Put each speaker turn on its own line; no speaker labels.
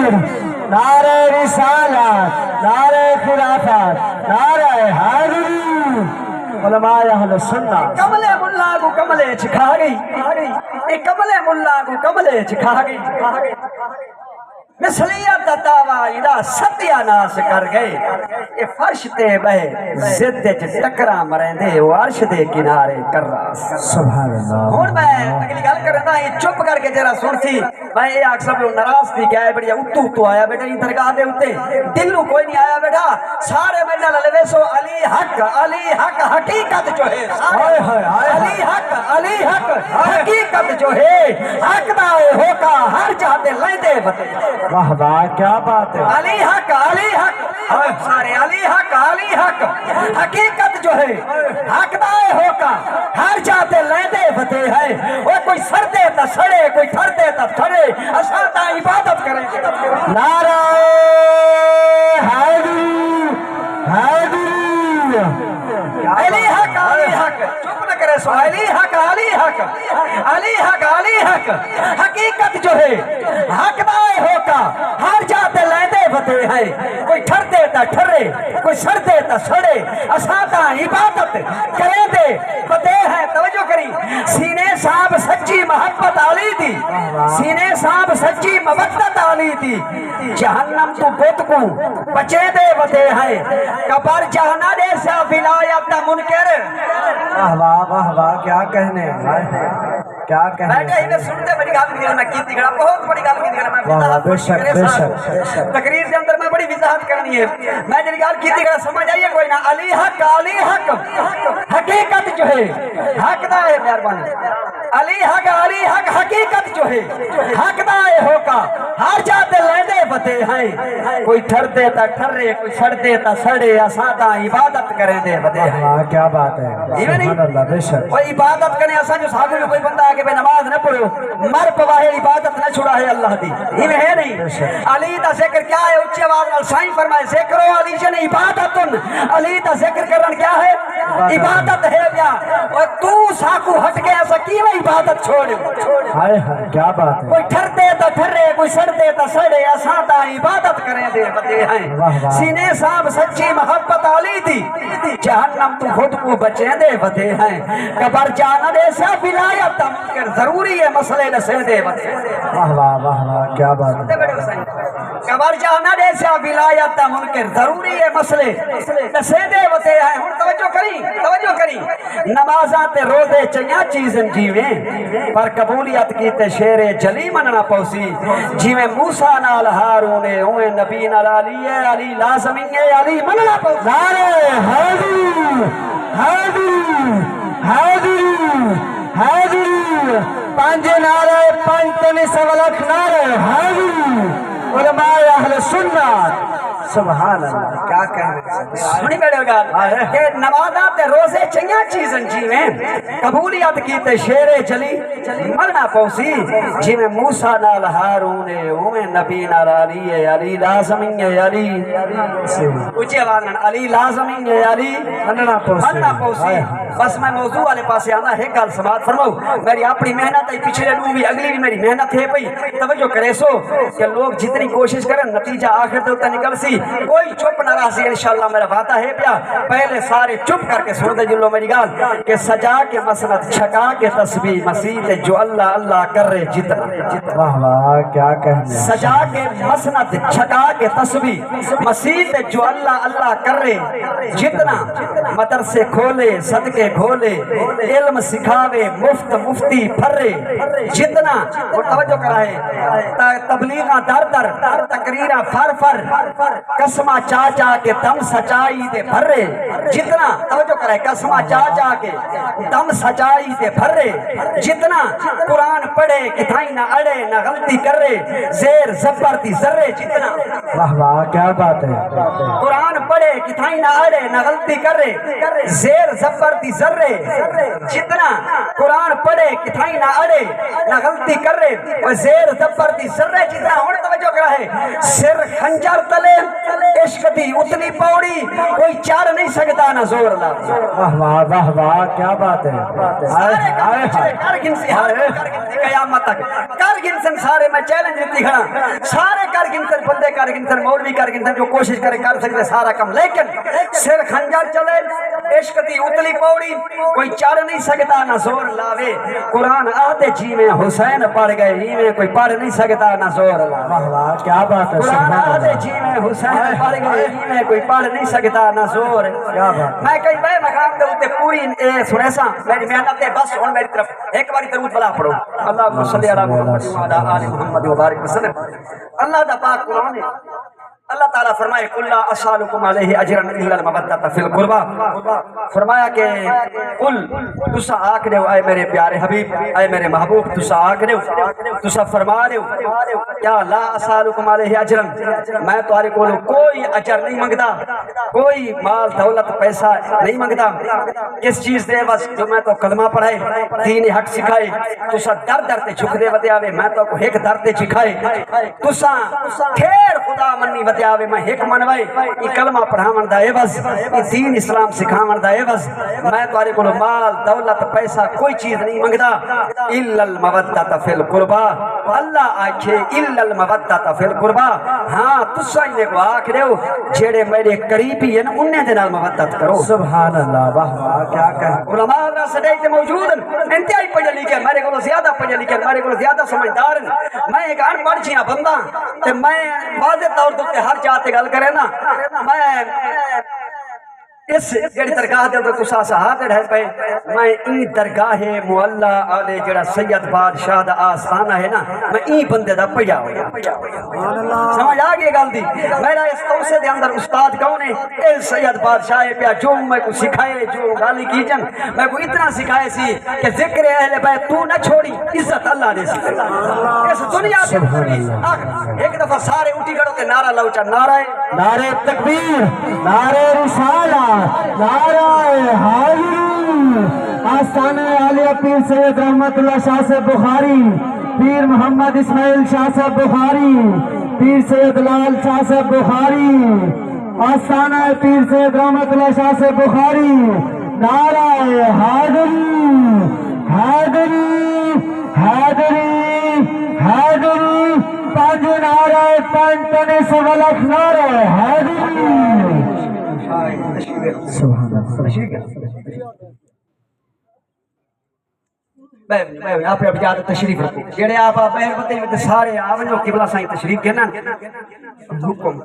تکبیر، نعرہ رسالت، نعرہ خلافت، نعرہ حیدری، علماء اہل سنت۔
کملے ملا کو کملے چکھا گئی، اے کملے ملا کو کملے چکھا گئی، مثلیت دعویٰ الہ ستیہ ناس کر گئے، اے فرش تے بہے زد ٹکرا مریں دے وہ عرش دے کنارے کر رہا۔
سبحان اللہ۔
ہون میں اگلی گل کرنا یہ چپ کر کے جرا سن سی میں یہ آگ سب نراز تھی کہ آئے بڑیا اتو آیا بیٹا یہ درگاہ دے ہوتے دلو کوئی نہیں آیا بیٹا سارے میں للوے سو علی حق حقیقت جو ہے علی حق حقیقت جو ہے حق دائے ہو کا ہر چاہتے لے دے بتے
واہ واہ کیا بات ہے۔
علی حق سارے علی حق حقیقت جو ہے حق دائے ہو کا ہر چاہتے لے دے بتے ہے وہ کوئی سر دے تا سڑے کوئی تھر دے تا تھڑے اساتا عبادت کریں
نعرہ حیدری، حیدری،
علی حق چپ نہ کرے سو علی حق حقیقت جو ہے حق دائے ہو کا ہر جاتے لیندے بتے ہیں کوئی ٹھر دیتا ٹھرے کوئی سر دیتا سڑے اساتا عبادت کریں دے بتے ہیں توجہ کری سینے صاحب سچی محبت علی دی سینے صاحب سچی مودت علی دی جہنم تو بت کو بچے دے بتے ہیں قبر جہنم ایسا ولایت منکر
واہ واہ واہ واہ کیا کہنے ہیں، کیا کہنے
بیٹھے ہی میں سنتے بڑی گال کی میں کیتی گھڑا بہت بڑی گال کی میں وضاحت
بے شک بے شک
تقریر کے اندر میں بڑی وضاحت کرنی ہے میں جڑی گال کیتی گھڑا سمجھ آئیے کوئی نہ علی حق حقیقت جو ہے حق دا ہے مہربانی علی حق حقیقت جو ہے حق دا ہے ہو کا ہر جاتے لیندے بتے ہیں کوئی ٹھر دیتا ٹھرے کوئی سڑ دیتا سڑے اساتا عبادت کریں دے بتے ہیں
کیا بات ہے، سبحان اللہ بے شک۔
وہ عبادت کرنے اسا جو ساگو میں کوئی بندہ آگے بے نماز نہ پڑھو مر پواہے عبادت نہ چھڑا ہے اللہ دی ہی میں ہے نہیں علی دا ذکر کیا ہے اچھی آواز نال سائیں فرمائے ذکرو علی جن عبادتن علی دا ذکر کرن کیا ہے عبادت ہے بیا اور تو ساکو ہٹ کے ایسا کی میں عبادت چھوڑے
ہائے ہائے کیا بات ہے،
کوئی ٹھر دیتا ٹھرے کوئی سڑ دیتا سڑے اساتا عبادت کریں دے بتے ہیں سینے صاحب سچی محبت علی دی جہنم تو خود کو بچیں دے بتے ہیں قبر جانا دے سے ولایت منکر ضروری ہے مسئلے نسے دے بتے ہیں
واہ واہ واہ واہ کیا بات ہے۔
قبر جانا دے سے ولایت منکر ضروری ہے مسئلے نسے دے بتے ہیں ہن توجہ کری نمازات روزے چنیا چیزیں جیویں پر قبولیت کی تے شیر جلی مننا پوسی جیویں موسیٰ نال ہارون اوے نبی نال علی لازمی ہے علی مننا پوسی
نعرہ حیدری، حیدری، حیدری، حیدری، پانچ نعرہ پانچ تنی سوالک نعرہ حیدری، علماء اہل سنت۔ سبحان اللہ کیا کہنے
سنی بیڑے گا کہ نمازات روزے چنیا چیزیں جیویں قبولیت کی تے شیر جلی مرنا پوسی جیویں موسیٰ نال ہارون اوے نبی نال علی لازمی ہے علی اچھی آواز نال علی لازمی ہے علی
مننا
پوسی بس میں موضوع والے پاسے آنا ہے گل سماعت فرماؤ میری اپنی محنت ہے پچھلے دو بھی اگلی بھی میری محنت ہے پئی توجہ کرے سو کہ لوگ جتنی کوشش کریں نتیجہ آخر تک نکل سی کوئی چپ نہ رہا انشاءاللہ میرا وعدہ ہے پیا پہلے سارے چپ کر کے سن دے جلو میری گال کہ سجا کے مسند چھکا کے تسبیح مسیح جو اللہ اللہ کر رہے جتنا
واہ واہ کیا کہنے
سجا کے مسند چھکا کے تسبیح مسیح جو اللہ اللہ کر رہے جتنا مدرسے کھولے صدقے کھولے علم سکھاوے مفتی پھرے جتنا اور توجہ کرائے تبلیغاں در تقریرہ فر قسمہ چاچا کے دم سچائی دے بھرے جتنا توجہ کرے قسمہ چاچا کے دم سچائی دے بھرے جتنا قرآن پڑھے کتھائی نہ اڑے نہ غلطی کرے زیر زبر دی ذرے جتنا
واہ واہ کیا بات ہے،
قرآن پڑھے کتھائی نہ اڑے نہ غلطی کرے زیر زبر دی ذرے جتنا قرآن پڑھے کتھائی نہ اڑے نہ غلطی کرے زیر زبر دی ذرے جتنا ہون توجہ کرے سر خنجر تلے عشق دی اتنی پوڑی کوئی چار نہیں سکتا نہ زور لا
واہ واہ واہ واہ کیا بات ہے،
کر گن سے قیامت تک کر گن سے سارے میں چیلنج دیتی کھڑا سارے کر گنتن بندے کر گنتن مولوی کر گنتن جو کوشش کرے کر سکتے سارا کم، لیکن سر خنجر چلے عشق دی اتلی پوڑی کوئی چڑھ نہیں سکتا نہ زور لاوے، قرآن آتے جی میں حسین پڑھ گئے ہی میں کوئی پڑھ نہیں سکتا نہ زور لاوے،
واہ واہ کیا بات ہے
قرآن آتے جی میں حسین پڑھ گئے ہی میں کوئی پڑھ نہیں سکتا نہ زور، میں کئی بے مقام دے ہوتے پوری سنے سا میری محنت ہے بس ہون میری طرف ایک باری درود بلا پڑھو، اللہم صلی علی محمد وعلی آل محمد وبارک وسلم۔ اللہ دا پاک قرآن ہے، اللہ تعالیٰ فرمائے قُلْ لَا أَسْأَلُكُمْ عَلَيْهِ أَجْرًا إِلَّا الْمَوَدَّةَ فِي الْقُرْبَى، فرمایا کہ قُلْ تسا آکھ رہے ہو اے میرے پیارے حبیب، اے میرے محبوب تسا آکھ رہے ہو، تسا فرما رہے ہو کیا لا أَسْأَلُكُمْ عَلَيْهِ أَجْرًا، میں تمہارے کولوں کوئی اجر نہیں منگتا، کوئی مال دولت پیسہ نہیں منگتا، کس چیز دے بس جو میں تو کلمہ پڑھائے دین حق سکھائے، تسا در در تے جھک دے ودے آوے میں تو ایک در تے جھکائے، تسا پھر خدا منی ودے آوے میں ایک منوائے یہ کلمہ پڑھاون دا اے بس یہ دین اسلام سکھاون دا اے بس، میں تمہارے کو مال دولت پیسہ کوئی چیز نہیں منگتا، الا المودۃ فی القربى، اللہ آکھے الا المودۃ فی القربى، ہاں تسا ہی کو آکھ رہے ہو جڑے میرے قریبی ہیں انہیں دے نال مودت کرو،
سبحان اللہ، واہ واہ کیا کہہ
علماء را سدے تے موجود ہیں انتہائی پڑھے لکھے، میرے کو زیادہ پڑھے لکھے، میرے کو زیادہ سمجھدار ہیں، میں ایک ان پڑھ جیاں بندہ تے میں واضح طور تے ہر جاتے گل کرے نا میں اس جڑی درگاہ دے تو تسا صحابہ رہ پے میں ای درگاہ معلّہ آلے جڑا سید بادشاہ دا آستانہ ہے نا میں ای بندے دا پڑھیا ہویا، سمجھ آ گئی گل دی، میرا اس توسے دے اندر استاد کون ہے اے سید بادشاہ پیا جو میں کو سکھائے جو گالی کی جن میں کو اتنا سکھائے سی کہ ذکر اہل بیت تو نہ چھوڑی عزت اللہ نے سکھائی اس دنیا سے ایک دفعہ سارے اٹھی کھڑو تے نعرہ لوچا
نعرہ تکبیر، نعرہ رسالہ، نعرہ حیدری، آستانہ عالیہ پیر سید رحمت اللہ شاہ سے بخاری، پیر محمد اسماعیل شاہ سے بخاری، پیر سید لال شاہ سے بخاری، آستانہ پیر سید رحمت اللہ شاہ سے بخاری، نعرہ حیدری حیدری حیدری حیدری، پانچ نعرہ پنجتنی سغلق نعرہ حیدری، سبحان
میں آپ اب جاتے تشریف رکھو جڑے آپ بہر بتے میں سارے آونجو قبلہ سائیں تشریف کہنا حکم